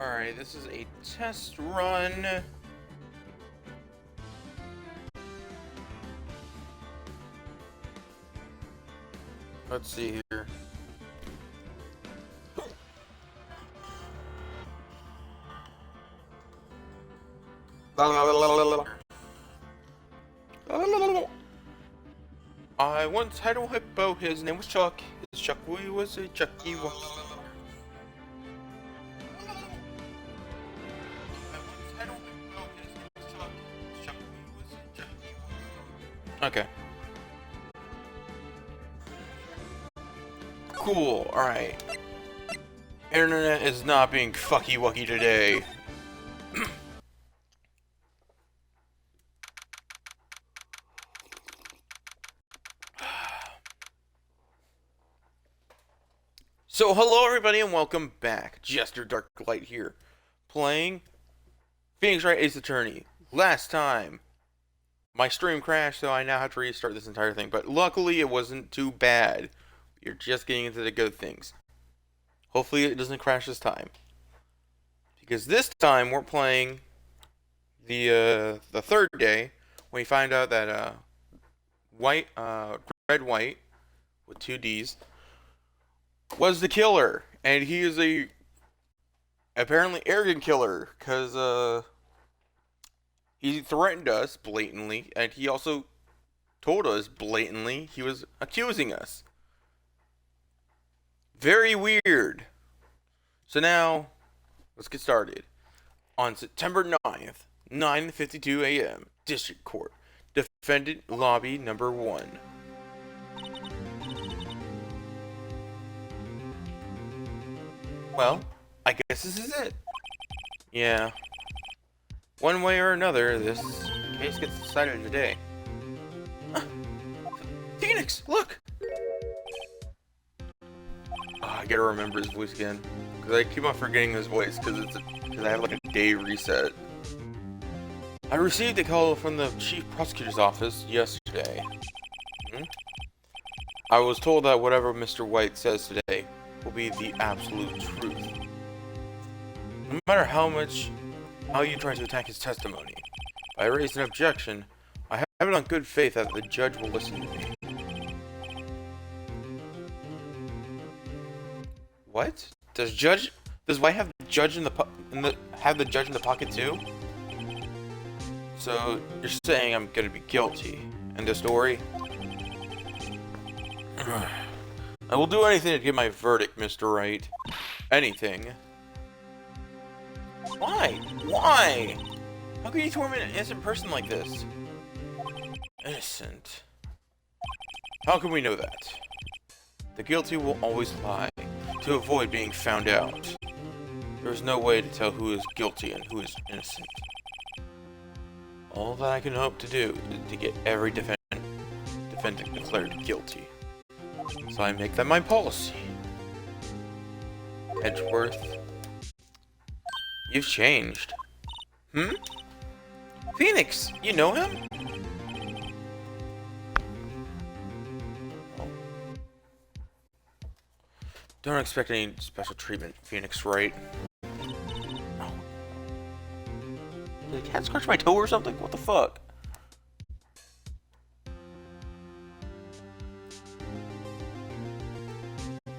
Alright, this is a test run. Let's see here. I once had a hippo, his name was Chuck. His Chuck was a Chucky. Okay. Cool, alright. Internet is not being fucky wucky today. So, hello everybody and welcome back. Jyster Dark Light here. Playing Phoenix Wright Ace Attorney. Last time, my stream crashed, so I now have to restart this entire thing. But luckily, it wasn't too bad. You're just getting into the good things. Hopefully, it doesn't crash this time. Because this time, we're playing the third day. When we find out that Red White, with two Ds, was the killer. And he is a apparently arrogant killer. Because, he threatened us blatantly, and he also told us blatantly he was accusing us. Very weird. So now, let's get started. On September 9th, 9:52 a.m., District Court, Defendant Lobby Number 1. Well, I guess this is it. Yeah. One way or another, this case gets decided today. Phoenix, look! I gotta remember his voice again. Because I keep on forgetting his voice, because I have like a day reset. I received a call from the Chief Prosecutor's Office yesterday. I was told that whatever Mr. White says today will be the absolute truth. No matter how you try to attack his testimony. If I raise an objection, I have it on good faith that the judge will listen to me. What? Does White have the judge in the pocket too? So you're saying I'm gonna be guilty in this story? I will do anything to get my verdict, Mr. Wright. Anything. Why? Why? How can you torment an innocent person like this? Innocent? How can we know that? The guilty will always lie, to avoid being found out. There is no way to tell who is guilty and who is innocent. All that I can hope to do is to get every defendant declared guilty. So I make that my policy. Edgeworth. You've changed. Phoenix, you know him? Oh. Don't expect any special treatment, Phoenix Wright. Oh. Did the cat scratch my toe or something? What the fuck?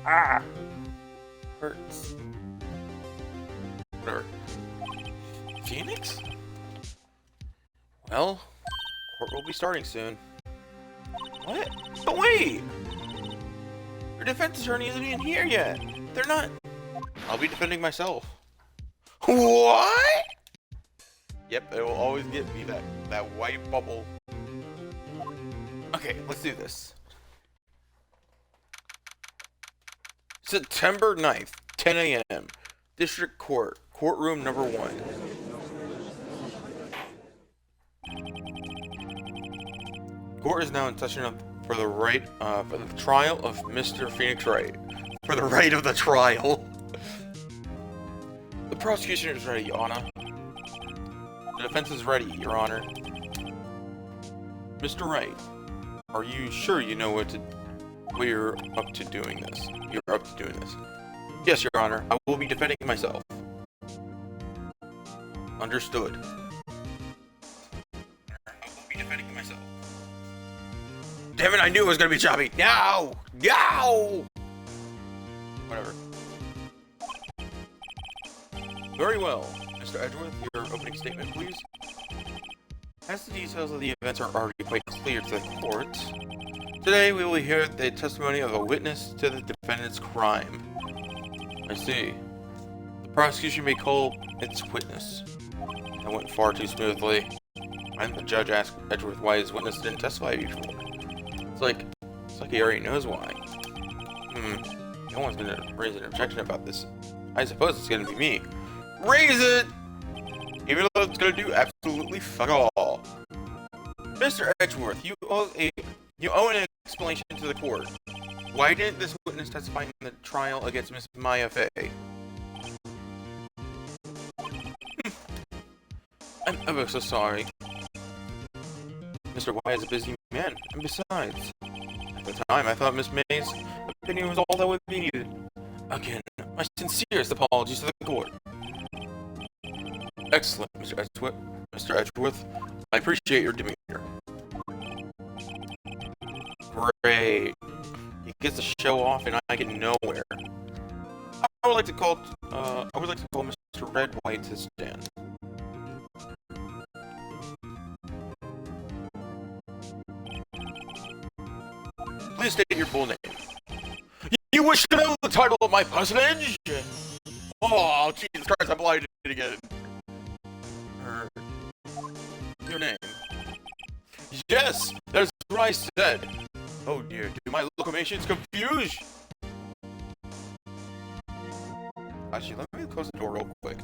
Ah! Hurts. Whatever. Phoenix? Well, court will be starting soon. What? But wait! Your defense attorney isn't even here yet. They're not. I'll be defending myself. What? Yep, it will always get me that white bubble. Okay, let's do this. September 9th, 10 a.m. District Court, courtroom number 1. Court is now in session for the trial of Mr. Phoenix Wright. For the right of the trial. The prosecution is ready, Your Honor. The defense is ready, Your Honor. Mr. Wright, are you sure you know what you're up to doing this? You're up to doing this. Yes, Your Honor. I will be defending myself. Understood. I'll be defending myself. Damn it, I knew it was gonna be choppy. No! No! Whatever. Very well. Mr. Edgeworth, your opening statement, please. As the details of the events are already quite clear to the court, today we will hear the testimony of a witness to the defendant's crime. I see. The prosecution may call its witness. That went far too smoothly. And the judge asked Edgeworth why his witness didn't testify before. It's like he already knows why. No one's gonna raise an objection about this. I suppose it's gonna be me. Raise it! Even though it's gonna do absolutely fuck all. Mr. Edgeworth, you owe an explanation to the court. Why didn't this witness testify in the trial against Miss Maya Fey? I'm ever so sorry. Mr. Y is a busy man, and besides, at the time I thought Miss May's opinion was all that would be needed. Again, my sincerest apologies to the court. Excellent, Mr. Edgeworth. I appreciate your demeanor. Great. He gets to show off, and I get nowhere. I would like to call Mr. Red White to stand. Please state your full name. You wish to know the title of my personage? Oh, Jesus Christ, I'm blinded again. Your name? Yes, that's what I said. Oh dear, do my locomotions confuse? Actually, let me close the door real quick.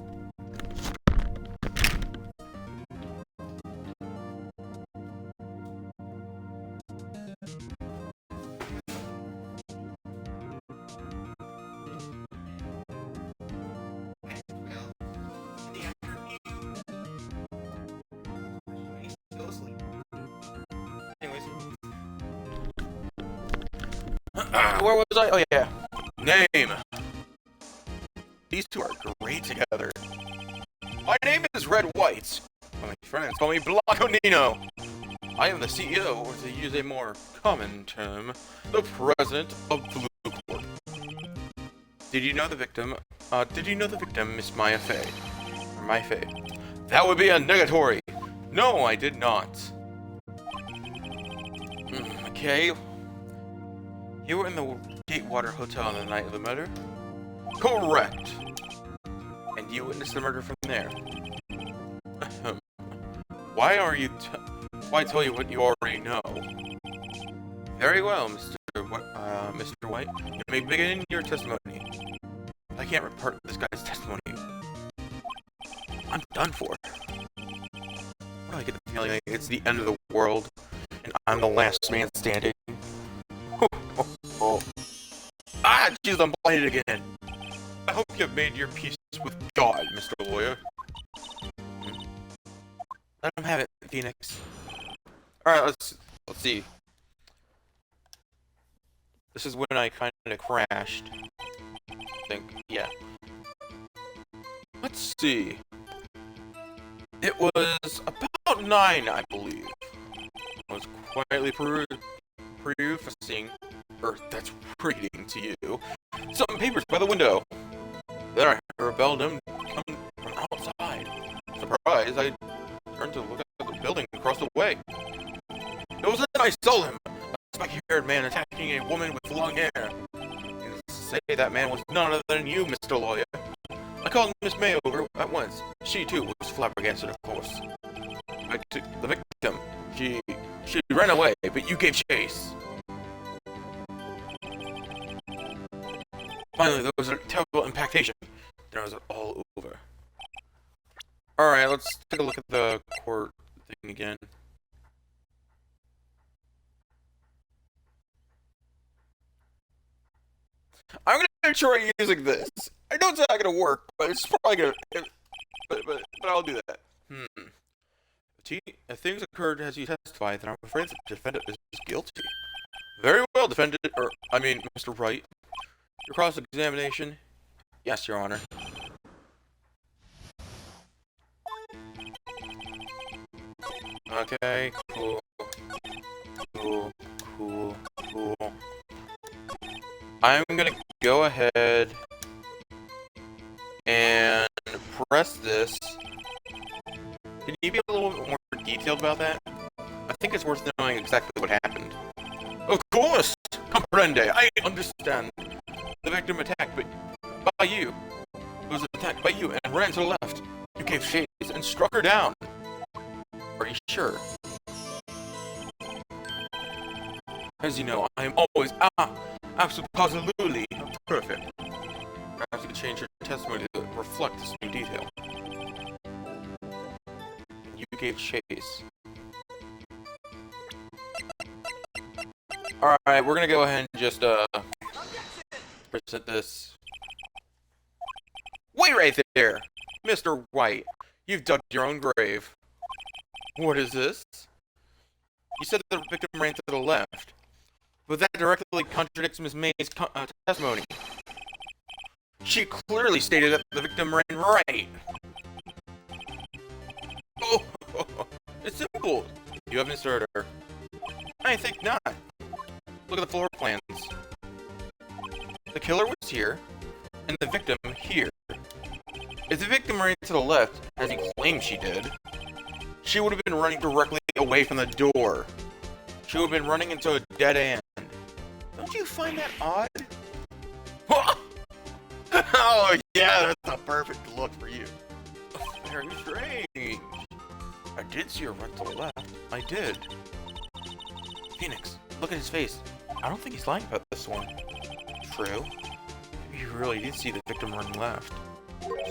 Where was I? Oh yeah. Name. These two are great together. My name is Red White. My friends call me Blacconino. I am the CEO, or to use a more common term, the president of Blue Corp. Did you know the victim, Miss Maya Fey? Or Maya Fey? That would be a negatory. No, I did not. Okay. You were in the Gatewater Hotel on the night of the murder? Correct. And you witnessed the murder from there? Why tell you what you already know? Very well, Mr. White. You may begin your testimony. I can't report this guy's testimony. I'm done for. I get the feeling like it's the end of the world, and I'm the last man standing. Oh. Ah, jeez, I'm blinded again. I hope you've made your peace with God, Mr. Lawyer. Let him have it, Phoenix. Alright, let's see. This is when I kind of crashed. I think, yeah. Let's see. It was about 9, I believe. I was quietly prefacing, or that's reading to you, some papers by the window. Then I heard a bell come from outside. Surprised, I turned to look at the building across the way. It was then I saw him, a spiky-haired man attacking a woman with long hair. Needless to say, that man was none other than you, Mr. Lawyer. I called Miss May over at once. She, too, was flabbergasted, of course. I took the victim. She ran away, but you gave chase. Finally, there was a terrible impactation. Then it was all over. Alright, let's take a look at the court thing again. I'm gonna try using this. I know it's not gonna work, but it's probably gonna. But I'll do that. If things occurred as you testified, then I'm afraid the defendant is guilty. Very well, Mr. Wright. Your cross-examination? Yes, Your Honor. Okay, cool. Cool, cool, cool. I'm gonna go ahead and press this. Can you be a little bit more detailed about that? I think it's worth knowing exactly what happened. Of course! Comprende, I understand. The victim attacked by you. It was attacked by you and ran to the left. You gave chase and struck her down. Are you sure? As you know, I am always absolutely perfect. Perhaps you could change your testimony to reflect this new detail. You gave chase. Alright, we're gonna go ahead and just present this. Wait right there! Mr. White, you've dug your own grave. What is this? You said that the victim ran to the left, but that directly contradicts Miss May's testimony. She clearly stated that the victim ran right. Oh, it's simple. You haven't started her. I think not. Look at the floor plans. The killer was here, and the victim here. If the victim ran to the left, as he claimed she did, she would have been running directly away from the door. She would have been running into a dead end. Don't you find that odd? Oh yeah, that's a perfect look for you. Very strange. I did see her run to the left. I did. Phoenix, look at his face. I don't think he's lying about this one. True. Maybe he really did see the victim run left.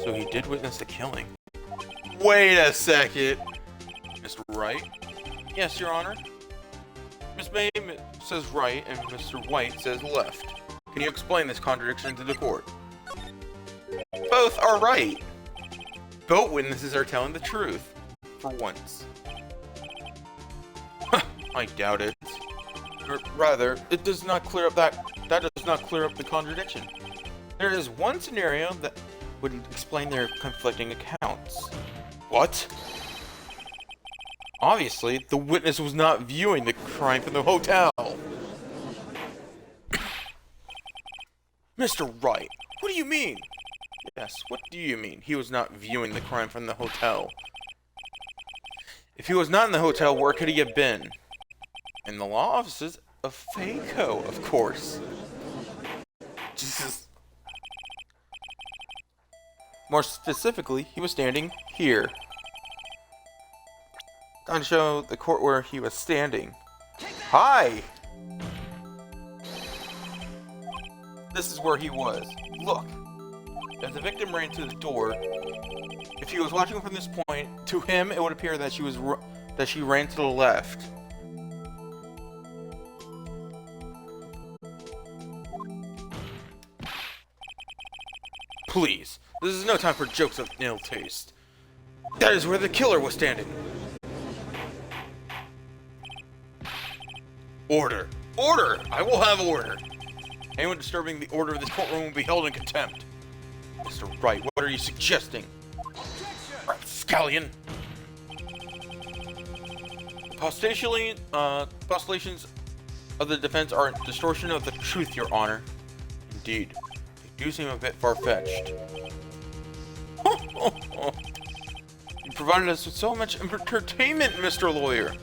So he did witness the killing. Wait a second. Mr. Wright? Yes, Your Honor. Miss May says right and Mr. White says left. Can you explain this contradiction to the court? Both are right. Both witnesses are telling the truth. For once. I doubt it. Or rather, it does not clear up that does not clear up the contradiction. There is one scenario that would explain their conflicting accounts. What? Obviously, the witness was not viewing the crime from the hotel. Mr. Wright, what do you mean? Yes, what do you mean? He was not viewing the crime from the hotel. If he was not in the hotel, where could he have been? In the law offices of FACO, of course. Jesus. More specifically, he was standing here. Time to show the court where he was standing. Hi! This is where he was. Look. As the victim ran to the door, if he was watching from this point, to him it would appear that she ran to the left. Please, this is no time for jokes of ill taste. That is where the killer was standing. Order! Order! I will have order! Anyone disturbing the order of this courtroom will be held in contempt. Mr. Wright, what are you suggesting? Rapscallion! Postulations of the defense are a distortion of the truth, Your Honor. Indeed. They do seem a bit far-fetched. You provided us with so much entertainment, Mr. Lawyer.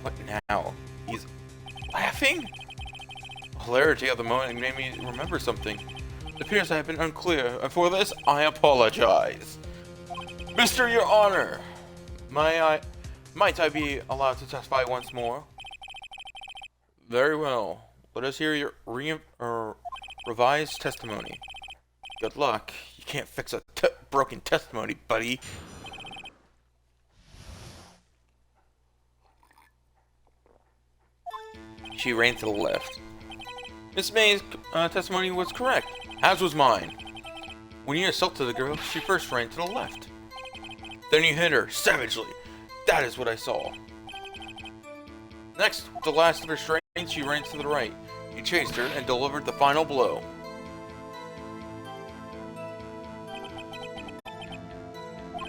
What now? He's laughing? The hilarity of the moment made me remember something. It appears I have been unclear, and for this, I apologize. Mr. Your Honor, might I be allowed to testify once more? Very well. Let us hear your revised testimony. Good luck. You can't fix a broken testimony, buddy. She ran to the left. Miss May's testimony was correct, as was mine. When you assaulted the girl, she first ran to the left. Then you hit her, savagely. That is what I saw. Next, with the last of her strength, she ran to the right. You chased her and delivered the final blow.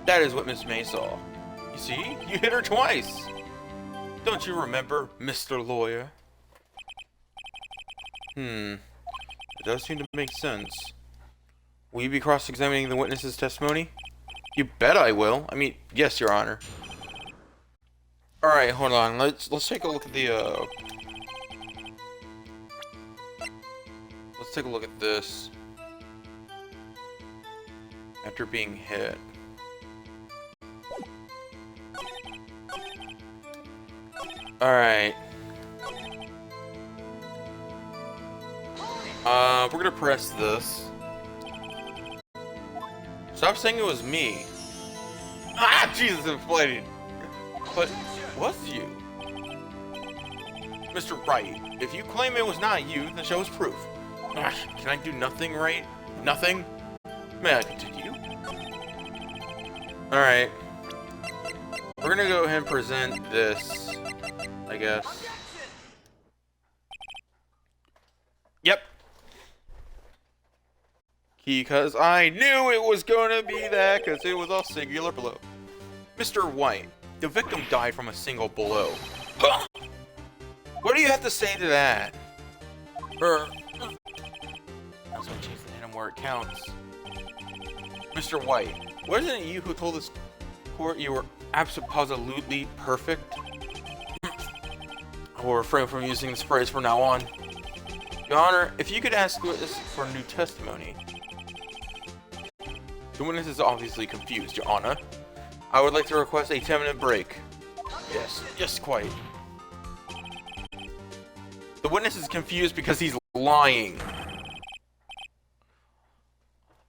That is what Miss May saw. You see? You hit her twice. Don't you remember, Mr. Lawyer? It does seem to make sense. Will you be cross-examining the witness's testimony? You bet I will. I mean, yes, Your Honor. Alright, hold on. Let's take a look at the, Let's take a look at this. After being hit. Alright. We're gonna press this. Stop saying it was me. Ah, Jesus, inflated. But was you? Mr. Wright, if you claim it was not you, then show us proof. Gosh, can I do nothing right? Nothing? May I continue? Alright. We're gonna go ahead and present this, I guess. Yep. Because I knew it was gonna be that, because it was a singular blow. Mr. White, the victim died from a single blow. Huh? What do you have to say to that? That's what changed the item where it counts. Mr. White, wasn't it you who told this court you were absolutely perfect? I will refrain from using this phrase from now on. Your Honor, if you could ask witness for new testimony. The witness is obviously confused, Your Honor. I would like to request a 10-minute break. Yes, quite. The witness is confused because he's lying.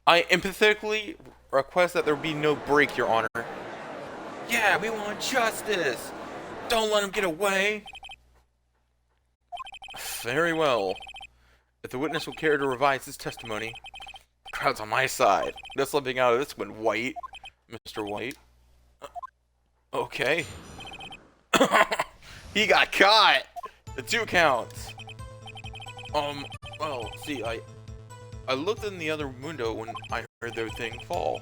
I empathetically request that there be no break, Your Honor. Yeah, we want justice. Don't let him get away. Very well. If the witness will care to revise his testimony, the crowd's on my side. No slipping out of this one, White. Mr. White. Okay. He got caught! The 2 counts. Well, see, I looked in the other window when I heard their thing fall.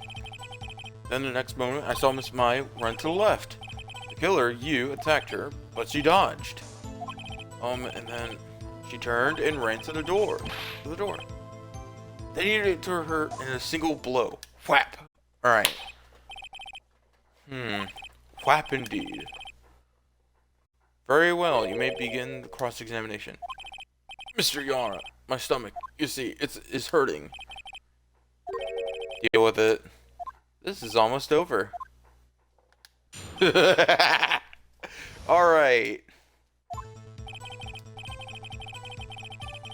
Then the next moment, I saw Miss Mai run to the left. The killer, you, attacked her, but she dodged. And then she turned and ran to the door. They needed it to her in a single blow. Whap! Alright. Whap indeed. Very well, you may begin the cross-examination. Mr. Yara, my stomach, you see, it's hurting. Deal with it. This is almost over. Alright.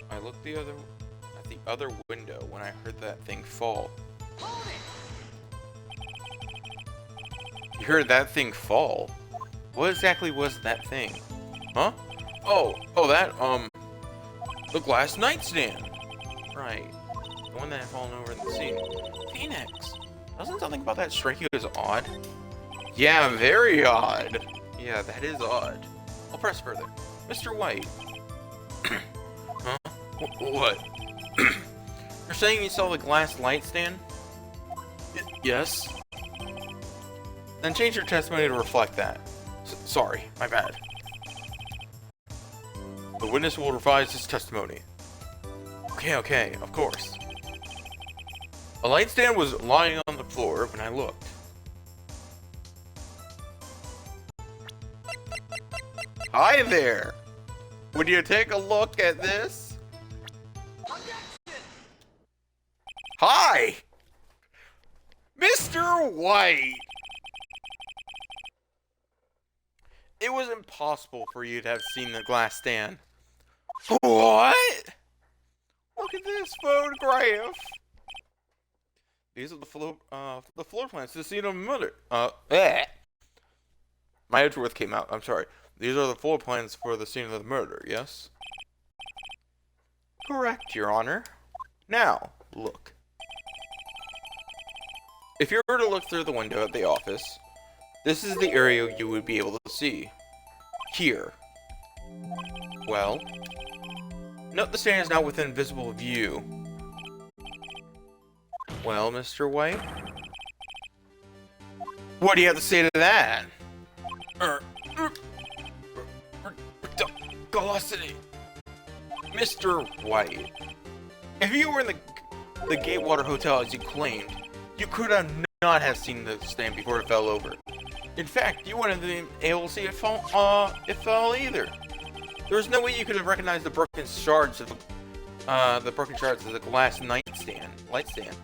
I looked at the other window when I heard that thing fall. You heard that thing fall? What exactly was that thing? Huh? Oh, that, the glass nightstand. Right. The one that had fallen over in the scene. Phoenix! Doesn't something about that strike you as odd? Yeah, very odd. Yeah, that is odd. I'll press further. Mr. White. Huh? What? You're saying you saw the glass light stand? Yes. Then change your testimony to reflect that. Sorry, my bad. The witness will revise his testimony. Okay, of course. A light stand was lying on the floor when I looked. Hi there! Would you take a look at this? Hi! Mr. White! It was impossible for you to have seen the glass stand. What? Look at this photograph. These are the floor plans to the scene of murder. My Edgeworth came out. I'm sorry. These are the floor plans for the scene of the murder, yes? Correct, Your Honor. Now, look. If you were to look through the window at the office, this is the area you would be able to see. Here. Well, note the stand is not within visible view. Well, Mr. White? What do you have to say to that? Velocity! Mr. White, if you were in the Gatewater Hotel as you claimed, you could have not have seen the stand before it fell over. In fact, you wouldn't have been able to see it fall either. There was no way you could have recognized the broken shards of the glass light stand.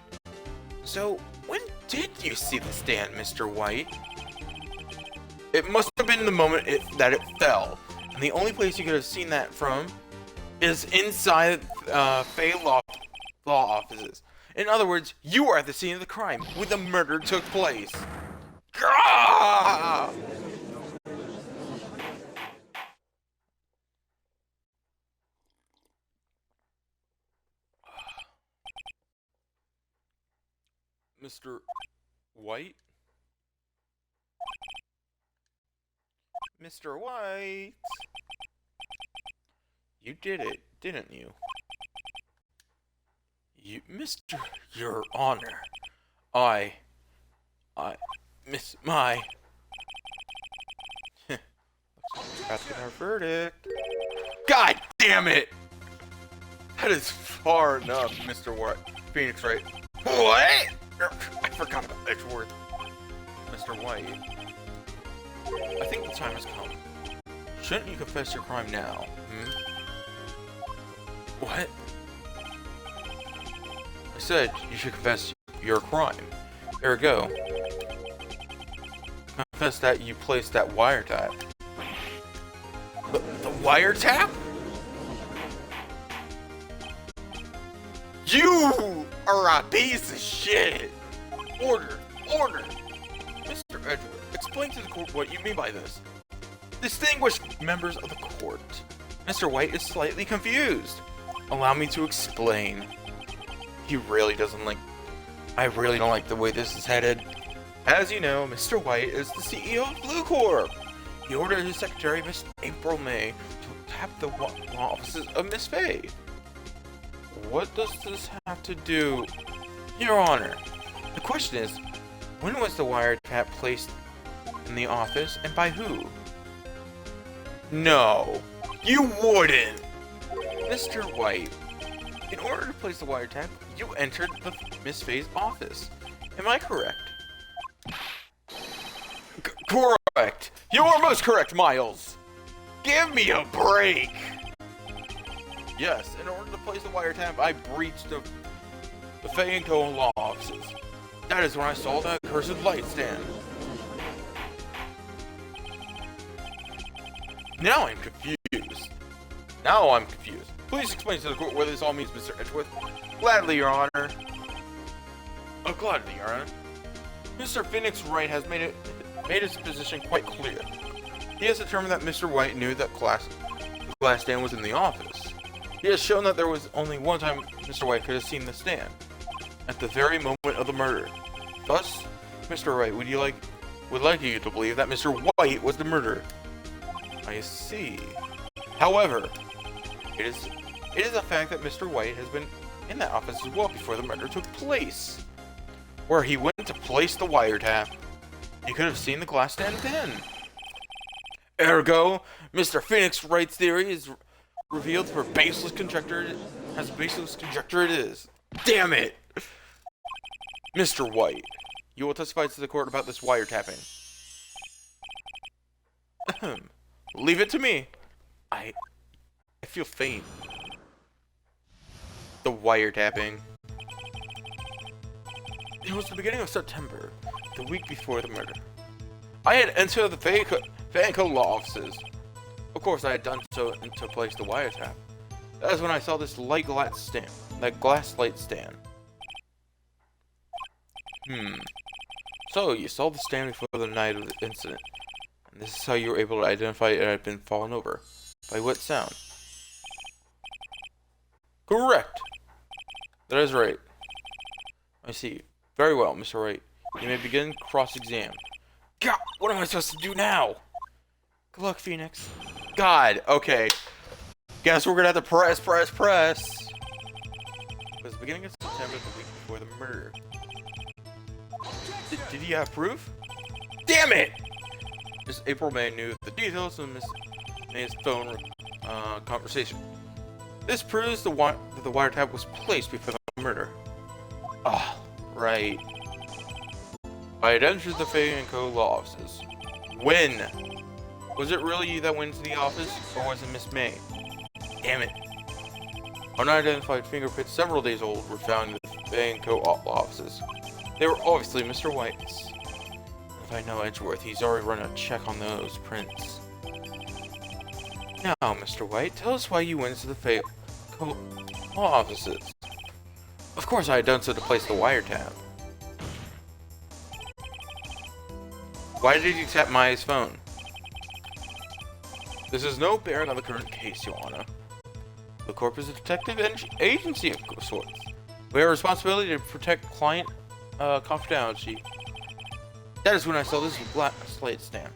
So, when did you see the stand, Mr. White? It must have been the moment that it fell, and the only place you could have seen that from is inside Fey Law offices. In other words, you were at the scene of the crime when the murder took place. Gah! Mr. White? Mr. White? You did it, didn't you? Your Honor. I miss my... That's our verdict. God damn it! That is far enough, Mr. Phoenix Wright. What? I forgot about Edgeworth. Mr. White. I think the time has come. Shouldn't you confess your crime now? What? I said you should confess your crime. Ergo, confess that you placed that wiretap. The wiretap? You are a piece of shit! Order! Mr. Edgeworth, explain to the court what you mean by this. Distinguished members of the court, Mr. White is slightly confused. Allow me to explain. He really doesn't like... I really don't like the way this is headed. As you know, Mr. White is the CEO of Blue Corp. He ordered his secretary, Miss April May, to tap the law offices of Miss Fay. What does this have to do... Your Honor, the question is, when was the wiretap placed in the office, and by who? No, you wouldn't! Mr. White, in order to place the wiretap, you entered the Miss Fay's office. Am I correct? Correct! You are most correct, Miles! Give me a break! Yes, in order to place the wiretap, I breached the Fay & Co. law offices. That is when I saw that cursed light stand. Now I'm confused. Please explain to the court what this all means, Mr. Edgeworth. Gladly, Your Honor. Oh, gladly, Your Honor. Mr. Phoenix Wright has made his position quite clear. He has determined that Mr. White knew that the glass stand was in the office. He has shown that there was only one time Mr. White could have seen the stand, at the very moment of the murder. Thus, Mr. Wright would like you to believe that Mr. White was the murderer. I see. However, it is a fact that Mr. White has been in that office as well before the murder took place, where he went to place the wiretap. He could have seen the glass stand then. Ergo, Mr. Phoenix Wright's theory is revealed for baseless conjecture. As baseless conjecture it is. Damn it! Mr. White, you will testify to the court about this wiretapping. Leave it to me. I feel faint. The wiretapping. It was the beginning of September, the week before the murder. I had entered the Fay & Co. law offices. Of course, I had done so to place the wiretap. That is when I saw this glass light stand. So, you saw the stand before the night of the incident, and this is how you were able to identify it had been fallen over. By what sound? Correct! That is right. I see. Very well, Mr. Wright. You may begin cross-exam. God, what am I supposed to do now? Good luck, Phoenix. God, okay. Guess we're gonna have to press. It was the beginning of September, the week before the murder. Did he have proof? Damn it! Miss April May knew the details of Miss May's phone conversation. This proves that the wiretap was placed before the murder. Ah, right. I had entered the Fay & Co. law offices. When? Was it really you that went into the office, or was it Miss May? Damn it. Unidentified fingerprints several days old were found in the Fay & Co. law offices. They were obviously Mr. White's. If I know Edgeworth, he's already run a check on those prints. Now, Mr. White, tell us why you went into the Fay & Co. law offices. Of course I had done so to place the wiretap. Why did you tap Maya's phone? This is no bearing on the current case, Joanna. The Corp is a detective agency of sorts. We have a responsibility to protect client confidentiality. That is when I saw this black slate stand.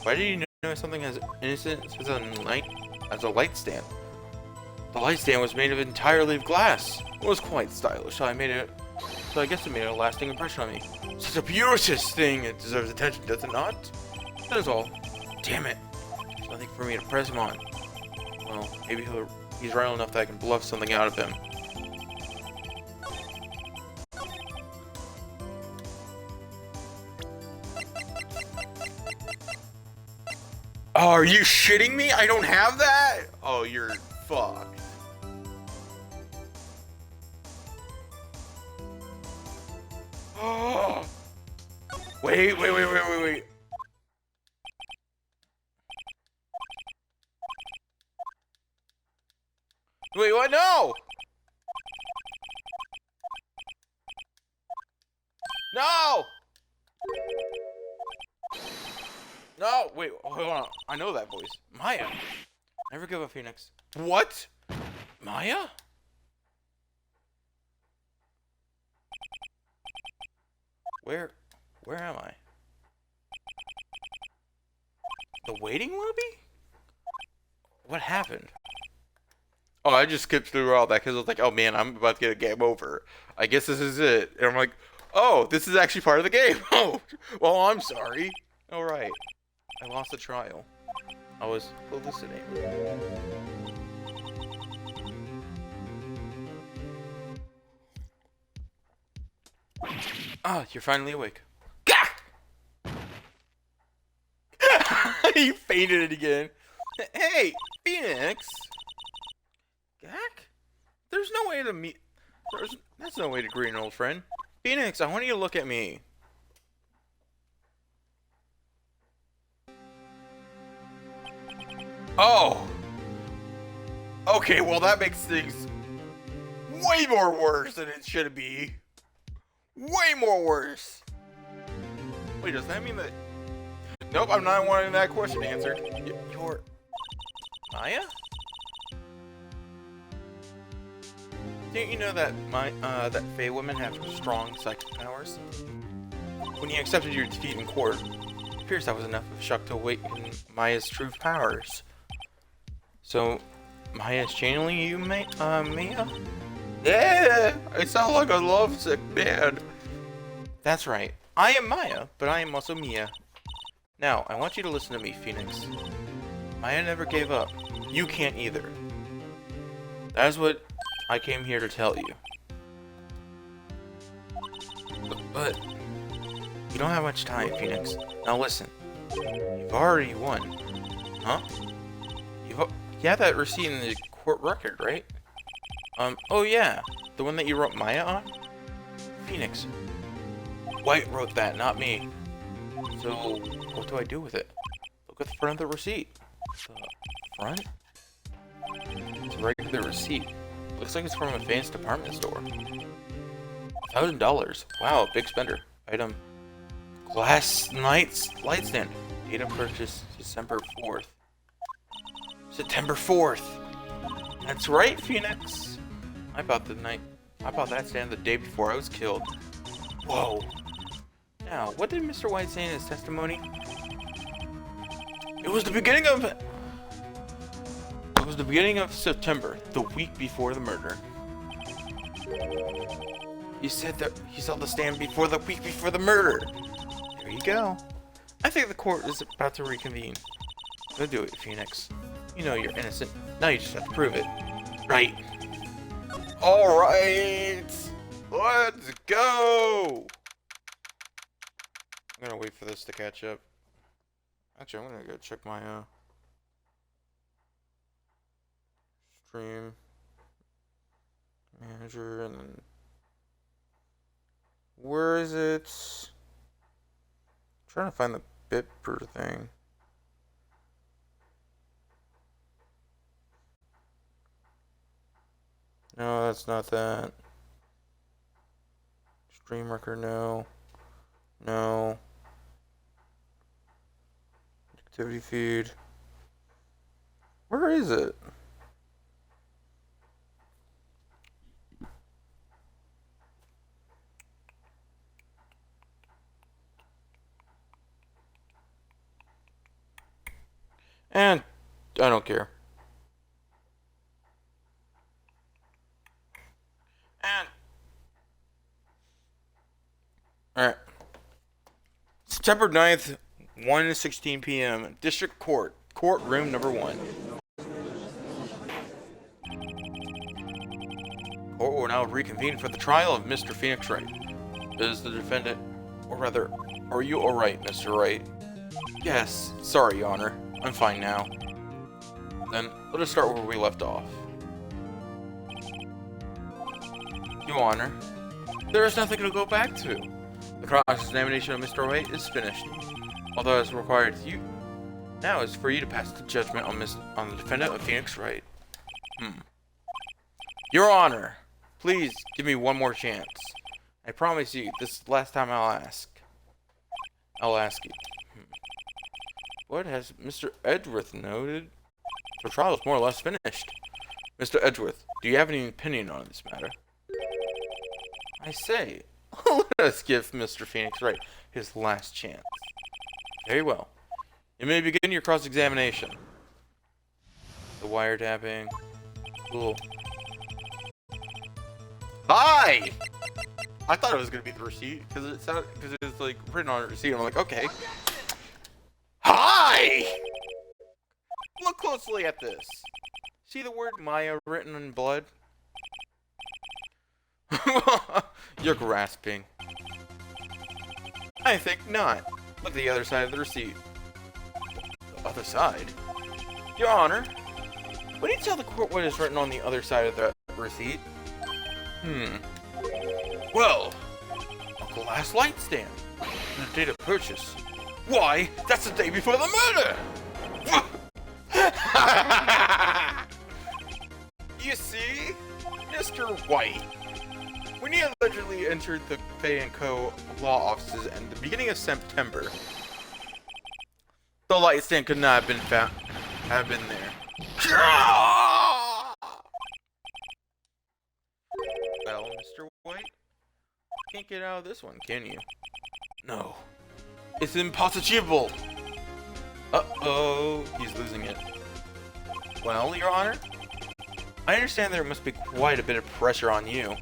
Why did you know something as innocent as a light stand? The light stand was made entirely of glass. It was quite stylish, so I guess it made a lasting impression on me. Such a beauteous thing, it deserves attention, does it not? That is all. Damn it. There's nothing for me to press him on. Well, maybe he's right enough that I can bluff something out of him. Oh, are you shitting me? I don't have that? Oh, you're fucked. Oh. Wait. Wait, what? No! No! No! Wait, hold on. I know that voice. Maya. Never give up, Phoenix. What? Maya? Where am I? The waiting lobby? What happened? Oh, I just skipped through all that because I was like, oh man, I'm about to get a game over. I guess this is it. And I'm like, oh, this is actually part of the game. Oh, well, I'm sorry. All right. I lost the trial. I was hallucinating. Ah, you're finally awake. Gah! You fainted it again. Hey, Phoenix. Gak? There's no way to meet. That's no way to greet an old friend. Phoenix, I want you to look at me. Oh. Okay, well that makes things way more worse than it should be. Way more worse. Wait, does that mean that... Nope, I'm not wanting that question answered. You're... Maya? Didn't you know that that Fey women have strong psychic powers? When you accepted your defeat in court, it appears that was enough of a shock to awaken Maya's true powers. So, Maya's channeling you, Mia? Yeah! I sound like a lovesick man. That's right. I am Maya, but I am also Mia. Now, I want you to listen to me, Phoenix. Maya never gave up. You can't either. That is what I came here to tell you. But you don't have much time, Phoenix. Now listen. You've already won. Huh? You have that receipt in the court record, right? Oh yeah. The one that you wrote Maya on? Phoenix. White wrote that, not me. So, what do I do with it? Look at the front of the receipt. The front? It's a regular receipt. Looks like it's from a fancy department store. $1,000. Wow, big spender. Item. Glass light stand. Date of purchase December 4th. September 4th. That's right, Phoenix. I bought that stand the day before I was killed. Whoa. Now, what did Mr. White say in his testimony? It was the beginning of September, the week before the murder. You said that he saw the stand before the week before the murder. There you go. I think the court is about to reconvene. Go do it, Phoenix. You know you're innocent. Now you just have to prove it. Right. Alright! Let's go! I'm gonna wait for this to catch up. Actually, I'm gonna go check my, stream manager, and then... Where is it? I'm trying to find the bit per thing. No, that's not that. Stream record, no. No. Activity feed. Where is it? And I don't care. And alright. September 9th, 1:16 p.m. District Court. Courtroom number 1. Court will now reconvene for the trial of Mr. Phoenix Wright. Is the defendant, or rather, are you alright, Mr. Wright? Yes, sorry, Your Honor. I'm fine now. Then, let us start where we left off. Your Honor, there is nothing to go back to. The cross-examination of Mr. Wright is finished. Although as required you, now is for you to pass the judgment on the defendant of Phoenix Wright. Your Honor, please give me one more chance. I promise you, this is the last time I'll ask. I'll ask you. What has Mr. Edgeworth noted? The trial is more or less finished. Mr. Edgeworth, do you have any opinion on this matter? I say, let us give Mr. Phoenix Wright his last chance. Very well. You may begin your cross-examination. The wiretapping. Cool. Hi! I thought it was gonna be the receipt because it was like written on a receipt. I'm like, okay. Hi! Look closely at this. See the word Maya written in blood? You're grasping. I think not. Look at the other side of the receipt. The other side? Your Honor, would you tell the court what is written on the other side of the receipt? Well, a glass light stand. And the date of purchase. Why, that's the day before the murder! You see, Mr. White, when he allegedly entered the Fay & Co. law offices in the beginning of September, the light stand could not have been there. Well, Mr. White, can't get out of this one, can you? No. It's impossible! Uh-oh, he's losing it. Well, Your Honor, I understand there must be quite a bit of pressure on you.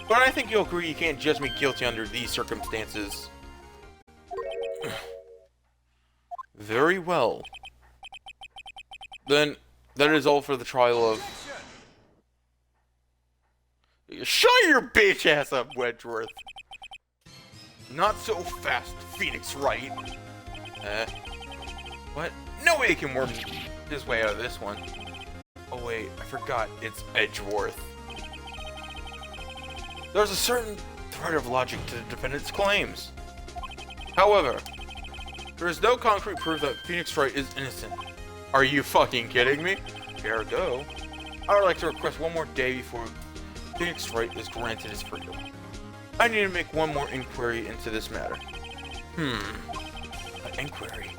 But I think you'll agree you can't judge me guilty under these circumstances. Very well. Then, that is all for the trial of... Shut your bitch ass up, Wedgeworth! Not so fast, Phoenix Wright. What? No way he can worm his way out of this one. Oh wait, I forgot, it's Edgeworth. There's a certain thread of logic to the defendant's claims. However, there is no concrete proof that Phoenix Wright is innocent. Are you fucking kidding me? Ergo, I would like to request one more day before Phoenix Wright is granted his freedom. I need to make one more inquiry into this matter. An inquiry?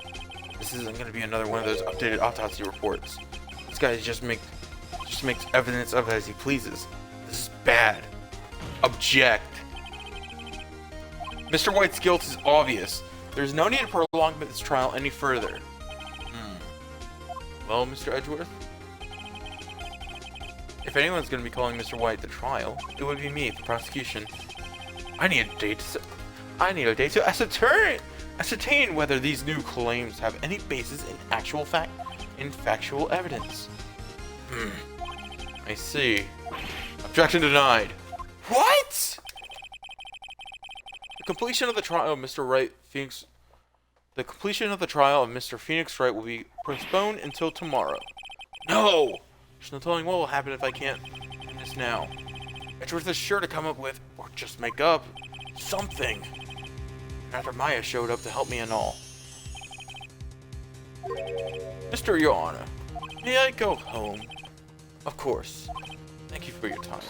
This isn't going to be another one of those updated autopsy reports. This guy just makes evidence of it as he pleases. This is bad. Object. Mr. White's guilt is obvious. There's no need to prolong this trial any further. Well, Mr. Edgeworth? If anyone's going to be calling Mr. White to trial, it would be me, the prosecution. I need a date to ascertain Ascertain whether these new claims have any basis in actual fact, in factual evidence. I see. Objection denied. What? The completion of the trial of Mr. Wright Phoenix. The completion of the trial of Mr. Phoenix Wright will be postponed until tomorrow. No! There's no telling what will happen if I can't end this now. Edgeworth is sure to come up with, or just make up, something. After Maya showed up to help me and all. Mr. Your Honor, may I go home? Of course. Thank you for your time.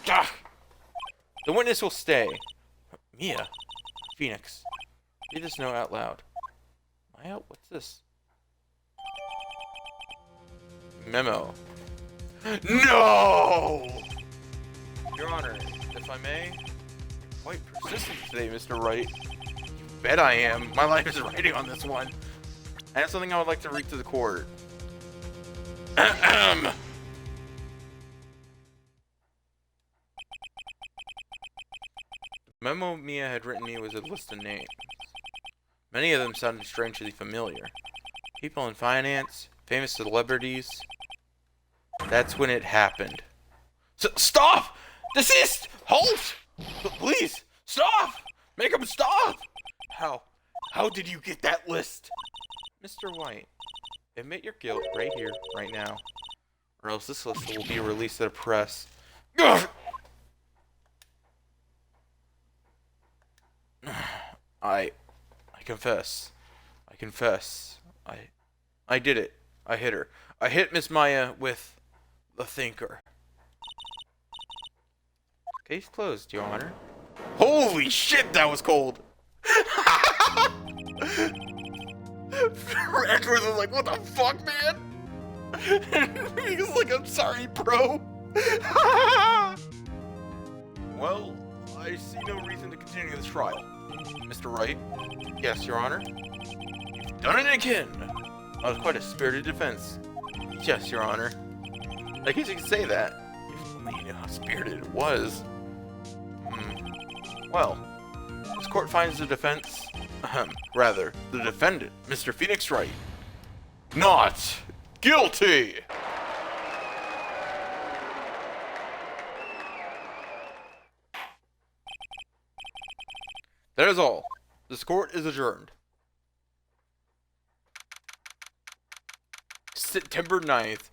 Ah! The witness will stay. Mia. Phoenix. Read this note out loud. Maya, what's this? Memo. No! Your Honor, if I may. Quite persistent today, Mr. Wright. You bet I am. My life is riding on this one. I have something I would like to read to the court. The memo Mia had written me was a list of names. Many of them sounded strangely familiar. People in finance, famous celebrities. That's when it happened. Stop! Desist! Halt! Please! Stop! Make him stop! How did you get that list? Mr. White, admit your guilt right here, right now. Or else this list will be released to the press. I confess. I confess. I did it. I hit her. I hit Miss Maya with the thinker. Case closed, Your Honor. Holy shit, that was cold! Edward was like, what the fuck, man? He was like, I'm sorry, bro. Well, I see no reason to continue this trial. Mr. Wright? Yes, Your Honor? You've done it again! That was quite a spirited defense. Yes, Your Honor. I guess you could say that. If only you knew how spirited it was. Well, this court finds the defense... rather, the defendant, Mr. Phoenix Wright, not guilty! That is all. This court is adjourned. September 9th,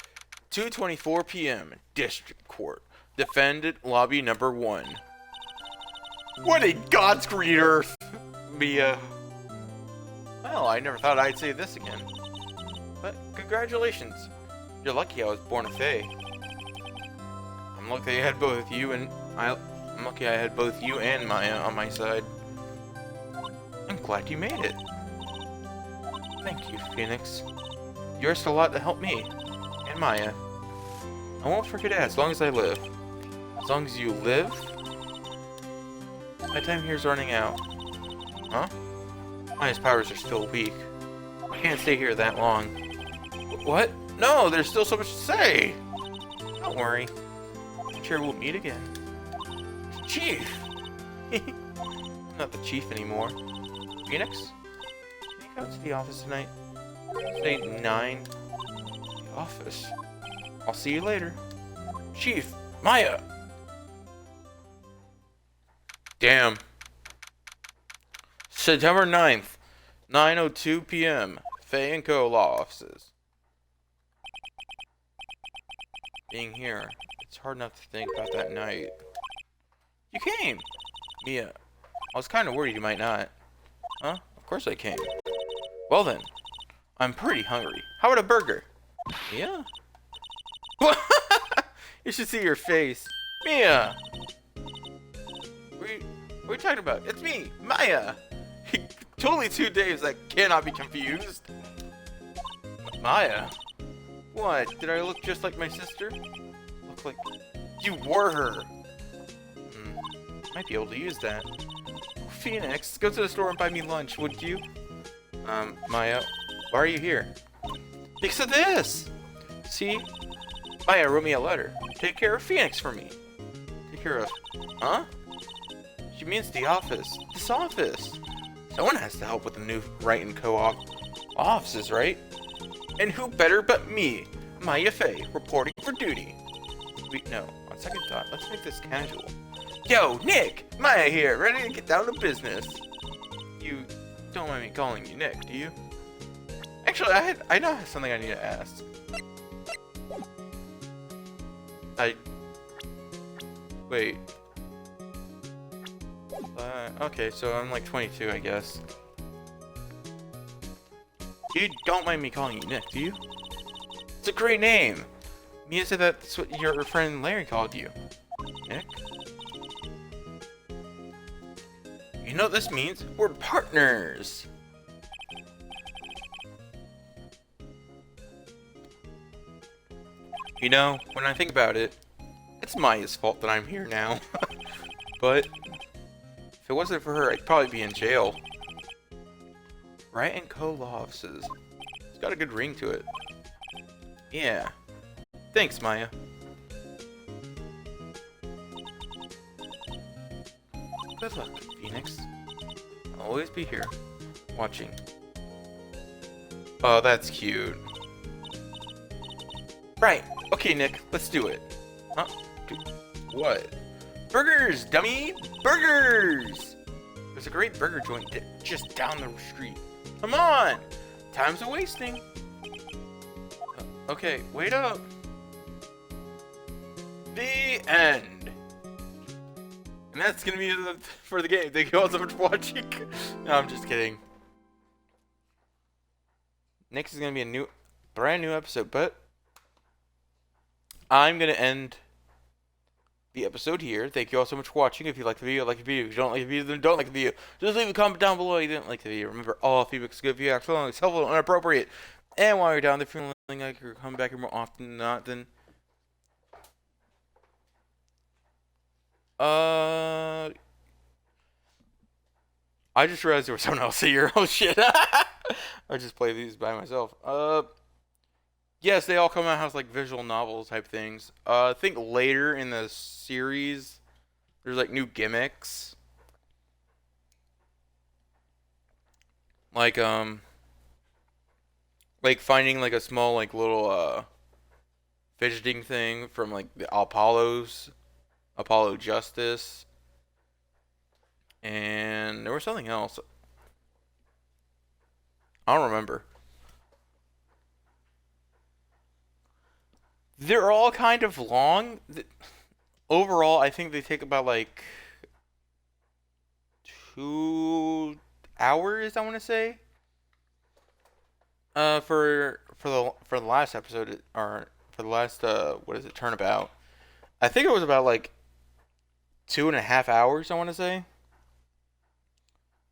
2:24 p.m. District Court. Defendant Lobby Number 1. What in God's green earth, Mia? Well, I never thought I'd say this again. But congratulations. You're lucky I was born a fae. I'm lucky I had both you and Maya on my side. I'm glad you made it. Thank you, Phoenix. You risked a lot to help me and Maya. I won't forget it as long as I live. As long as you live? My time here's running out. Huh? Maya's powers are still weak. I can't stay here that long. What? No, there's still so much to say! Don't worry. I'm sure we'll meet again. Chief! I'm not the chief anymore. Phoenix? Can you come to the office tonight? Say 9. The office. I'll see you later. Chief! Maya! Damn. September 9th, 9:02 p.m. Faye & Co. Law Offices. Being here, it's hard not to think about that night. You came! Mia, I was kind of worried you might not. Huh? Of course I came. Well then, I'm pretty hungry. How about a burger? Mia? You should see your face. Mia! What are you talking about? It's me, Maya! Totally two names that cannot be confused. Maya? What? Did I look just like my sister? Look like you were her. Might be able to use that. Phoenix, go to the store and buy me lunch, would you? Maya, why are you here? Because of this! See? Maya wrote me a letter. Take care of Phoenix for me. Take care of... Huh? She means the office. This office. Someone has to help with the new Wright and Co-op offices, right? And who better but me, Maya Fey, reporting for duty. Wait, no. On second thought, let's make this casual. Yo, Nick! Maya here, ready to get down to business. You don't mind me calling you Nick, do you? Actually, I know something I need to ask. Wait. Okay, so I'm like 22, I guess. You don't mind me calling you Nick, do you? It's a great name! Mia said that's what your friend Larry called you. Nick? You know what this means? We're partners! You know, when I think about it, it's Maya's fault that I'm here now. But if it wasn't for her, I'd probably be in jail. Wright and Co. law offices. It's got a good ring to it. Yeah. Thanks, Maya. Good luck, Phoenix. I'll always be here, watching. Oh, that's cute. Right. Okay, Nick. Let's do it. Huh? What? Burgers, dummy! Burgers! There's a great burger joint just down the street. Come on! Time's a wasting. Okay, wait up. The end. And that's gonna be for the game. Thank you all so much for watching. No, I'm just kidding. Next is gonna be a brand new episode, but I'm gonna end the episode here. Thank you all so much for watching. If you like the video, like the video. If you don't like the video, then don't like the video. Just leave a comment down below if you didn't like the video. Remember, all feedback is good feedback, so long as helpful and inappropriate. And while you're down there feeling like you're coming back here more often than not, then I just realized there was someone else here. Oh shit. I just play these by myself. Yes, they all come out as like visual novel type things. I think later in the series there's like new gimmicks. Like finding like a small like little fidgeting thing from like the Apollo Justice. And there was something else. I don't remember. They're all kind of long. Overall, I think they take about like 2 hours, I want to say. For the last episode, or for the last what is it, turnabout? I think it was about like 2.5 hours, I want to say.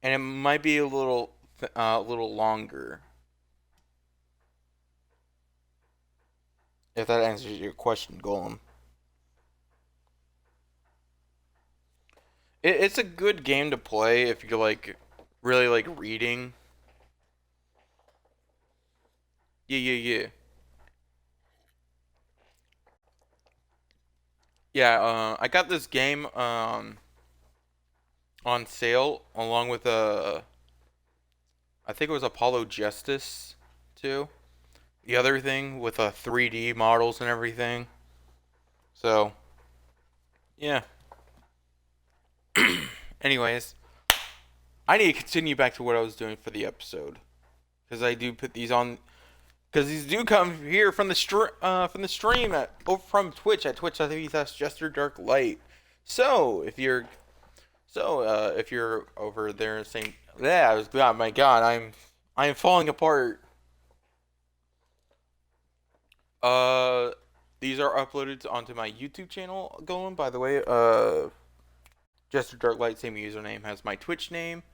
And it might be a little longer. If that answers your question, Golem. It's a good game to play if you like really like reading. Yeah. Yeah, I got this game on sale along with I think it was Apollo Justice too. The other thing with 3D models and everything. So, yeah. Anyways, I need to continue back to what I was doing for the episode, because I do put these on, because these do come here from the stream from Twitch at twitch.tv/JysterDarkLight. So if you're over there saying, yeah, oh my god, I'm falling apart. These are uploaded onto my YouTube channel. Going, by the way, JysterDarkLight, same username, has my Twitch name.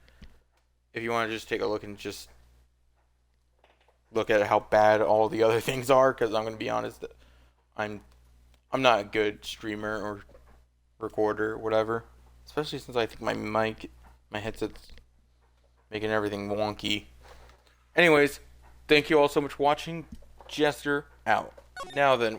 If you want to just take a look and just look at how bad all the other things are, because I'm gonna be honest, I'm not a good streamer or recorder, or whatever. Especially since I think my headset's making everything wonky. Anyways, thank you all so much for watching. Jyster out. Now then.